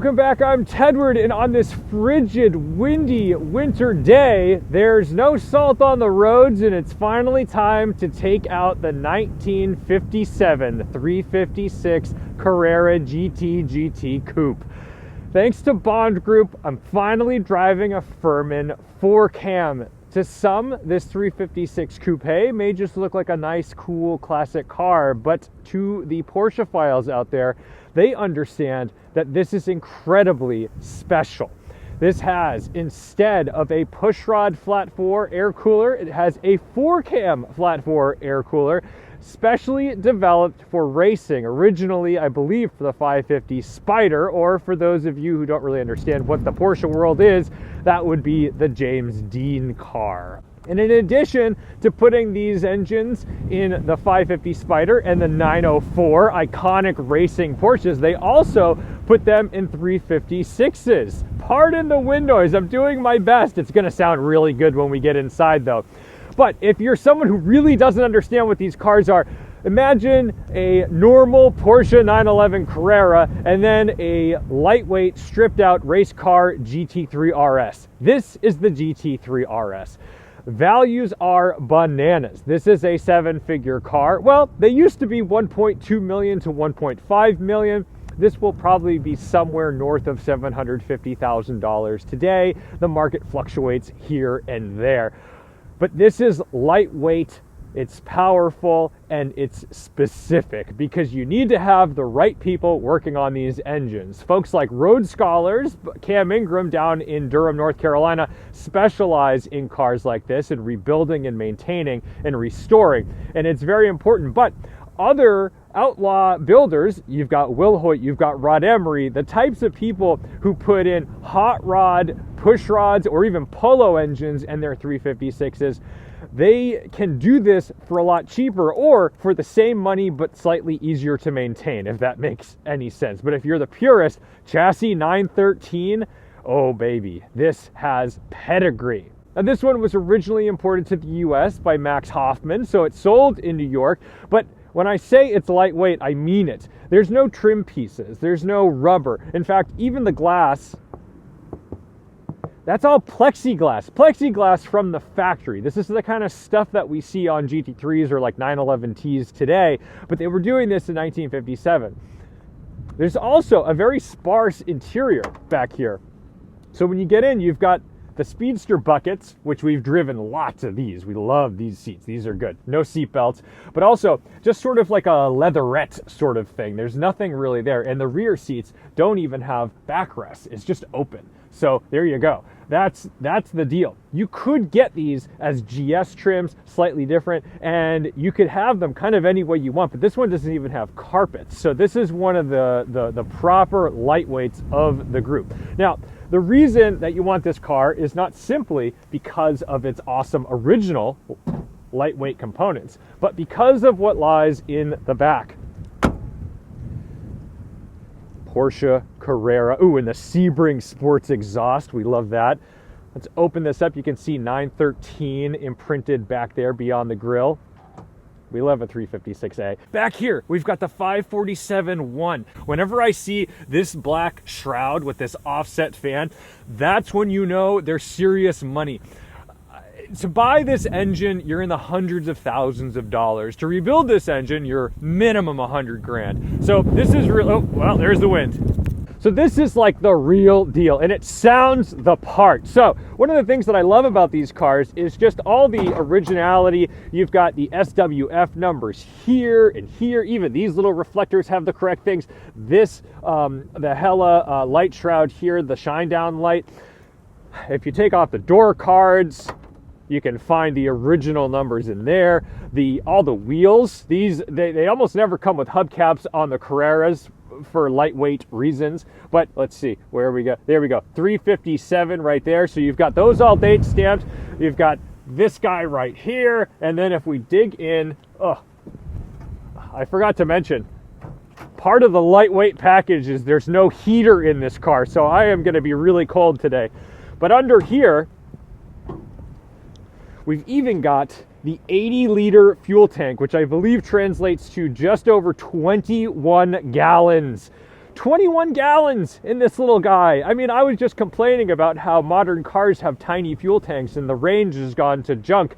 Welcome back, I'm Tedward, and on this frigid, windy winter day, there's no salt on the roads, and it's finally time to take out the 1957 356 Carrera GT Coupe. Thanks to Bond Group, I'm finally driving a Furman 4-cam. To some, this 356 Coupe may just look like a nice, cool, classic car, but to the Porsche files out there, they understand that this is incredibly special. This has, instead of a pushrod flat 4 air cooler, it has a 4-cam flat 4 air cooler, specially developed for racing. Originally, I believe, for the 550 Spider, or for those of you who don't really understand what the Porsche world is, that would be the James Dean car. And in addition to putting these engines in the 550 Spider and the 904 iconic racing Porsches, they also put them in 356s. Pardon the wind noise, I'm doing my best. It's going to sound really good when we get inside though. But if you're someone who really doesn't understand what these cars are, imagine a normal Porsche 911 Carrera and then a lightweight, stripped out race car GT3 RS. This is the GT3 RS. Values are bananas. This is a 7-figure car. Well, they used to be 1.2 million to 1.5 million. This will probably be somewhere north of $750,000 today. The market fluctuates here and there. But this is lightweight, it's powerful, and it's specific because you need to have the right people working on these engines. Folks like Road Scholars, Cam Ingram down in Durham, North Carolina, specialize in cars like this and rebuilding and maintaining and restoring. And it's very important. But other outlaw builders, you've got Will Hoyt, you've got Rod Emery, the types of people who put in hot rod, push rods, or even polo engines in their 356s, they can do this for a lot cheaper or for the same money but slightly easier to maintain, if that makes any sense. But if you're the purist, chassis 913, oh baby, this has pedigree. Now this one was originally imported to the US by Max Hoffman, so it sold in New York, but when I say it's lightweight, I mean it. There's no trim pieces, there's no rubber. In fact, even the glass, that's all plexiglass. Plexiglass from the factory. This is the kind of stuff that we see on GT3s or like 911Ts today, but they were doing this in 1957. There's also a very sparse interior back here. So when you get in, you've got the Speedster buckets, which we've driven lots of these. We love these seats. These are good. No seat belts, but also just sort of like a leatherette sort of thing. There's nothing really there. And the rear seats don't even have backrests. It's just open. So there you go. That's the deal. You could get these as GS trims, slightly different, and you could have them kind of any way you want, but this one doesn't even have carpets. So this is one of the proper lightweights of the group. Now, the reason that you want this car is not simply because of its awesome original lightweight components, but because of what lies in the back. Porsche Carrera. Ooh, and the Sebring Sports exhaust. We love that. Let's open this up. You can see 913 imprinted back there beyond the grille. We love a 356A. Back here, we've got the 547-1. Whenever I see this black shroud with this offset fan, that's when you know there's serious money. To buy this engine, you're in the hundreds of thousands of dollars. To rebuild this engine, you're minimum 100 grand. So this is real. Oh, well, there's the wind. So this is like the real deal, and it sounds the part. So one of the things that I love about these cars is just all the originality. You've got the SWF numbers here and here. Even these little reflectors have the correct things. This, the Hella light shroud here, the shine down light. If you take off the door cards, you can find the original numbers in there. All the wheels, they almost never come with hubcaps on the Carreras for lightweight reasons, but let's see where we go. There we go, 357 right there. So you've got those all date stamped. You've got this guy right here, and then if we dig in, I forgot to mention, part of the lightweight package is there's no heater in this car, so I am going to be really cold today. But under here, we've even got the 80-liter fuel tank, which I believe translates to just over 21 gallons. 21 gallons in this little guy. I mean, I was just complaining about how modern cars have tiny fuel tanks and the range has gone to junk.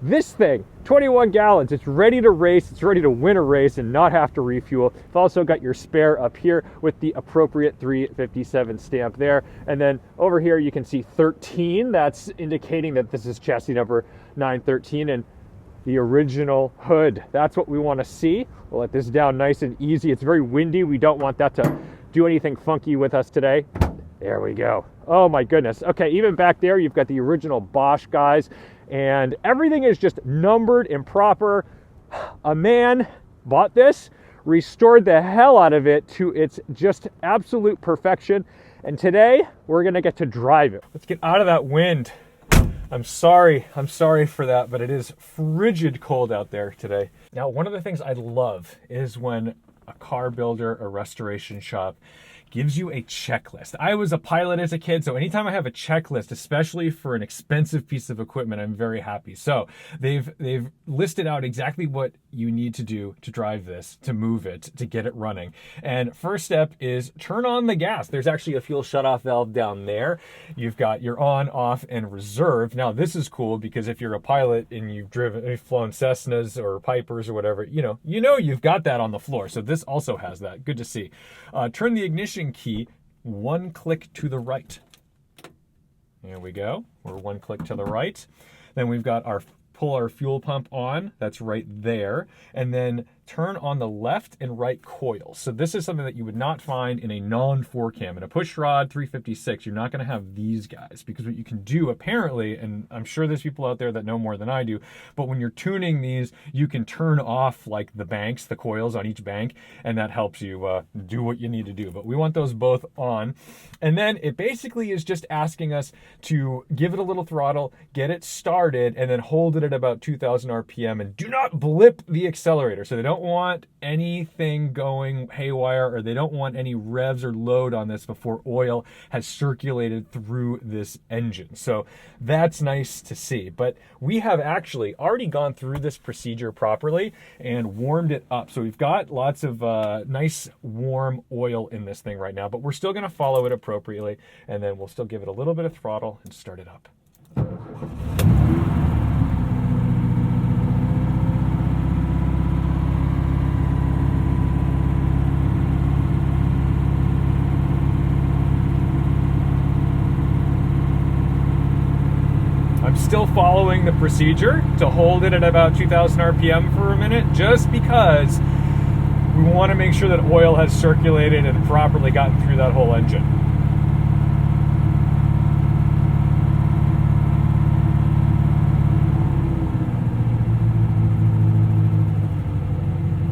This thing, 21 gallons, it's ready to race, it's ready to win a race and not have to refuel. You've also got your spare up here with the appropriate 357 stamp there. And then over here you can see 13, that's indicating that this is chassis number 913 and the original hood. That's what we want to see. We'll let this down nice and easy. It's very windy. We don't want that to do anything funky with us today. There we go. Oh my goodness. Okay, even back there you've got the original Bosch guys. And everything is just numbered and proper. A man bought this, restored the hell out of it to its just absolute perfection. And today, we're gonna get to drive it. Let's get out of that wind. I'm sorry for that, but it is frigid cold out there today. Now, one of the things I love is when a car builder, a restoration shop, gives you a checklist. I was a pilot as a kid, so anytime I have a checklist, especially for an expensive piece of equipment, I'm very happy. So they've listed out exactly what you need to do to drive this, to move it, to get it running. And first step is turn on the gas. There's actually a fuel shutoff valve down there. You've got your on, off, and reserve. Now this is cool because if you're a pilot and you've flown Cessnas or Pipers or whatever, you know you've got that on the floor. So this also has that. Good to see. Turn the ignition key one click to the right. There we go. We're one click to the right. Then we've got pull our fuel pump on. That's right there. And then turn on the left and right coils. So this is something that you would not find in a non-4cam. In a pushrod 356, you're not going to have these guys, because what you can do apparently, and I'm sure there's people out there that know more than I do, but when you're tuning these, you can turn off like the banks, the coils on each bank, and that helps you do what you need to do. But we want those both on. And then it basically is just asking us to give it a little throttle, get it started, and then hold it at about 2,000 RPM, and do not blip the accelerator. So they don't want anything going haywire, or they don't want any revs or load on this before oil has circulated through this engine. So that's nice to see. But we have actually already gone through this procedure properly and warmed it up. So we've got lots of nice warm oil in this thing right now, but we're still going to follow it appropriately, and then we'll still give it a little bit of throttle and start it up. I'm still following the procedure to hold it at about 2,000 RPM for a minute, just because we want to make sure that oil has circulated and properly gotten through that whole engine.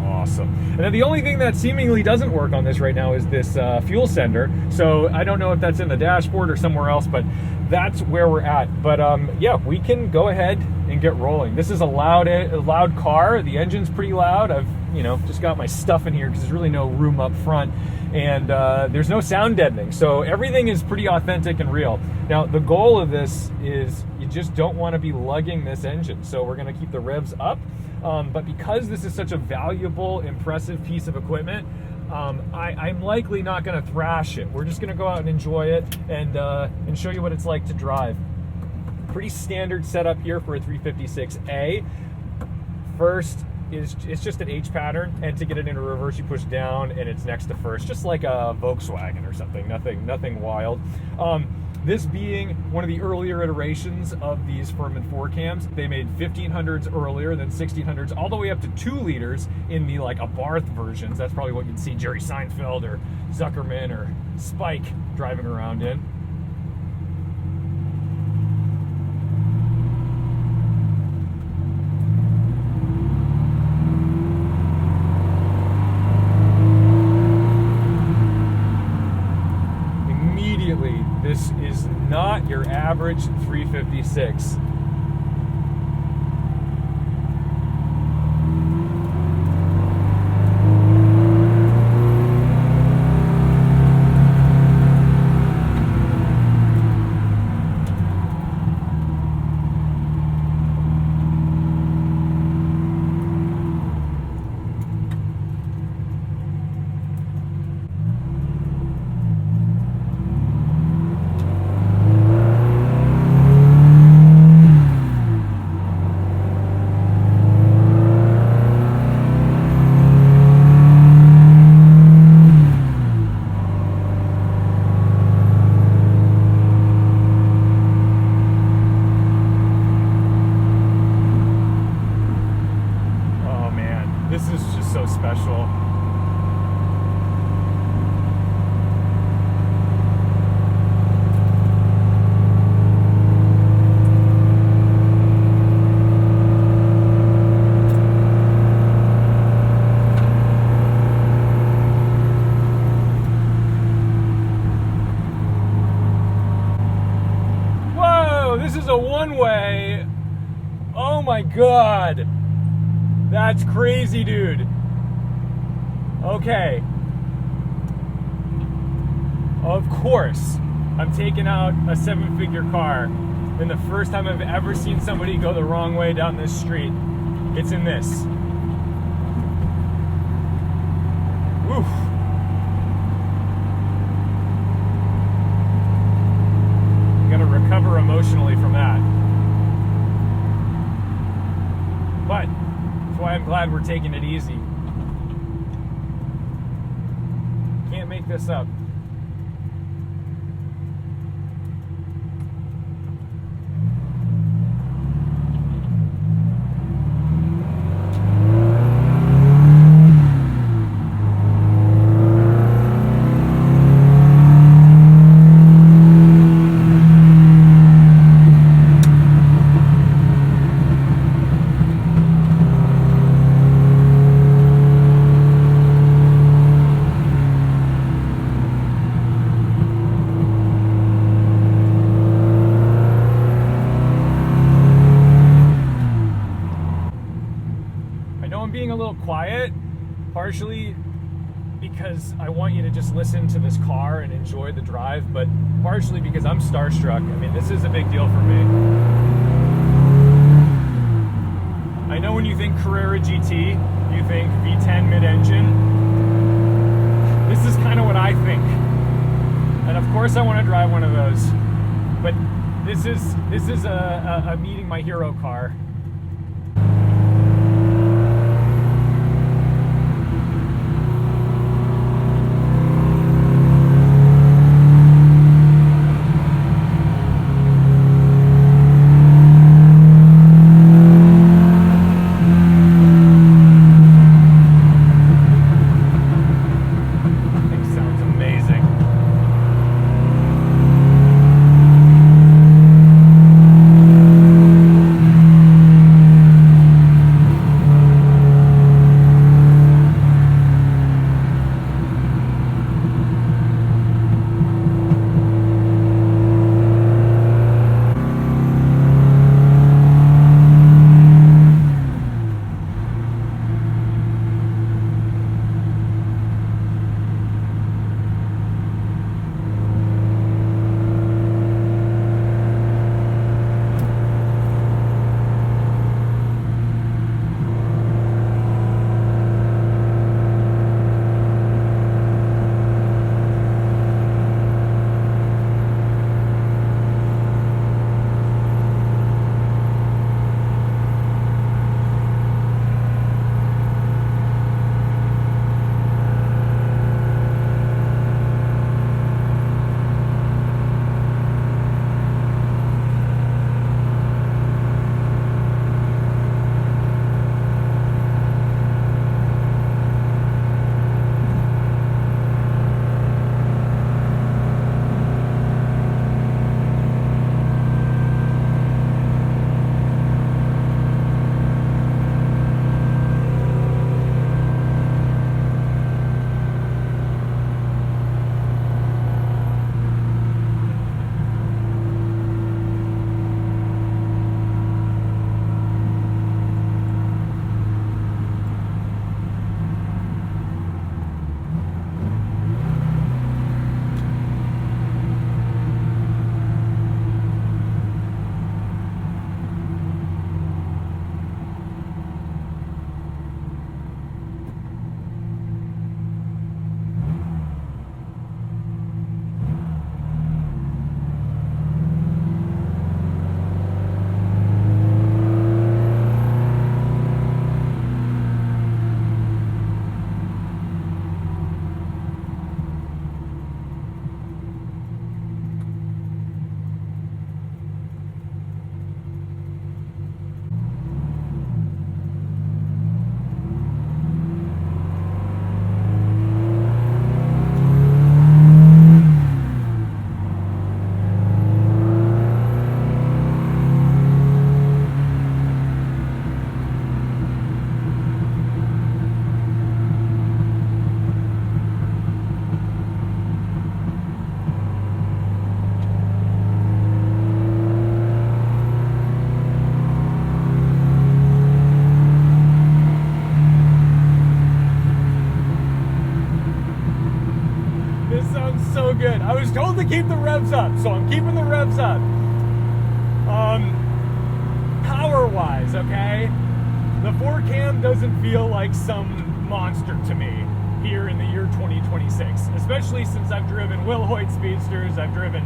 Awesome. And then the only thing that seemingly doesn't work on this right now is this fuel sender. So I don't know if that's in the dashboard or somewhere else, but that's where we're at. But yeah, we can go ahead and get rolling. This is a loud car. The engine's pretty loud. I've just got my stuff in here because there's really no room up front, and there's no sound deadening. So everything is pretty authentic and real. Now the goal of this is you just don't want to be lugging this engine. So we're going to keep the revs up. But because this is such a valuable, impressive piece of equipment, I'm likely not going to thrash it. We're just going to go out and enjoy it and show you what it's like to drive. Pretty standard setup here for a 356A. First is it's just an H pattern, and to get it into reverse you push down and it's next to first, just like a Volkswagen or something. Nothing wild. This being one of the earlier iterations of these Furman 4Cams, they made 1500s earlier, then 1600s, all the way up to 2 liters in the like Abarth versions. That's probably what you'd see Jerry Seinfeld or Zuckerman or Spike driving around in. This is not your average 356. way. Oh my God. That's crazy, dude. Okay. Of course, I'm taking out a 7-figure car. And the first time I've ever seen somebody go the wrong way down this street, it's in this. Oof. Gotta recover emotionally from that. But that's why I'm glad we're taking it easy. Can't make this up. Being a little quiet, partially because I want you to just listen to this car and enjoy the drive, but partially because I'm starstruck. I mean, this is a big deal for me. I know when you think Carrera GT, you think V10 mid-engine. This is kind of what I think. And of course I want to drive one of those. But this is a meeting my hero car. to keep the revs up, so I'm keeping the revs up. Power-wise, okay? The 4Cam doesn't feel like some monster to me here in the year 2026, especially since I've driven Will Hoyt Speedsters, I've driven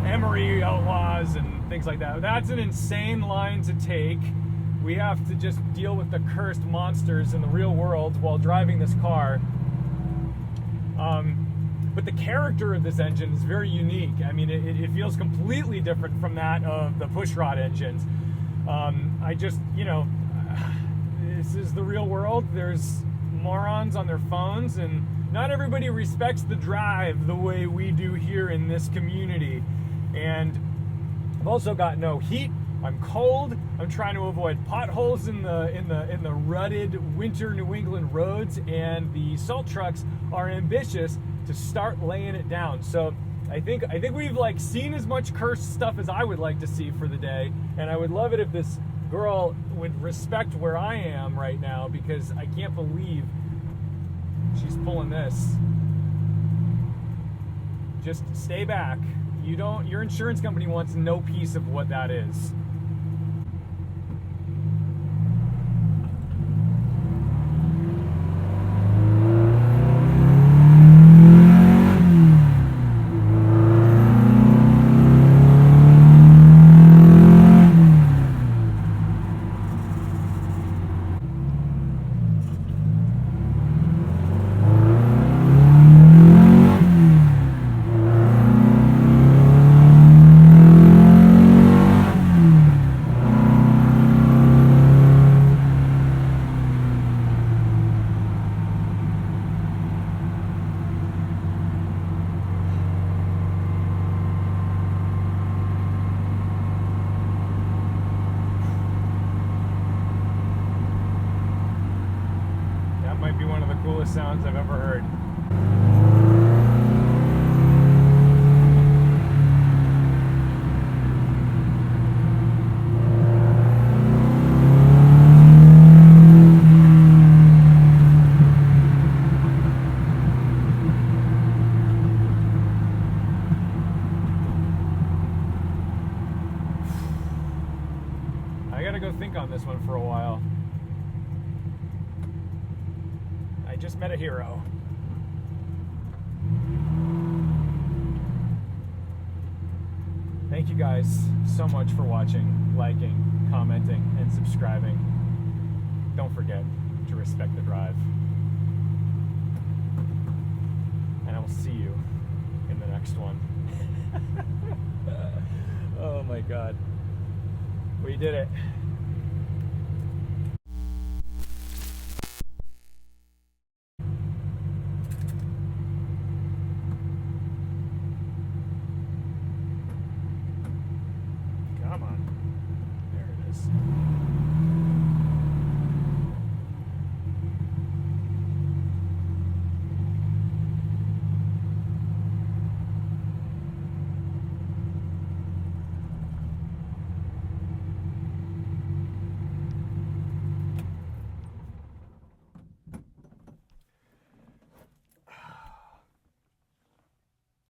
Emery Outlaws and things like that. That's an insane line to take. We have to just deal with the cursed monsters in the real world while driving this car. But the character of this engine is very unique. I mean, it feels completely different from that of the pushrod engines. I just, you know, this is the real world. There's morons on their phones, and not everybody respects the drive the way we do here in this community. And I've also got no heat. I'm cold. I'm trying to avoid potholes in the rutted winter New England roads, and the salt trucks are ambitious to start laying it down. So I think we've like seen as much cursed stuff as I would like to see for the day, and I would love it if this girl would respect where I am right now, because I can't believe she's pulling this. Just stay back. Your insurance company wants no piece of what that is. Might be one of the coolest sounds I've ever heard. I gotta go think on this one for a while. I just met a hero. Thank you guys so much for watching, liking, commenting, and subscribing. Don't forget to respect the drive. And I will see you in the next one. Oh my God. We did it.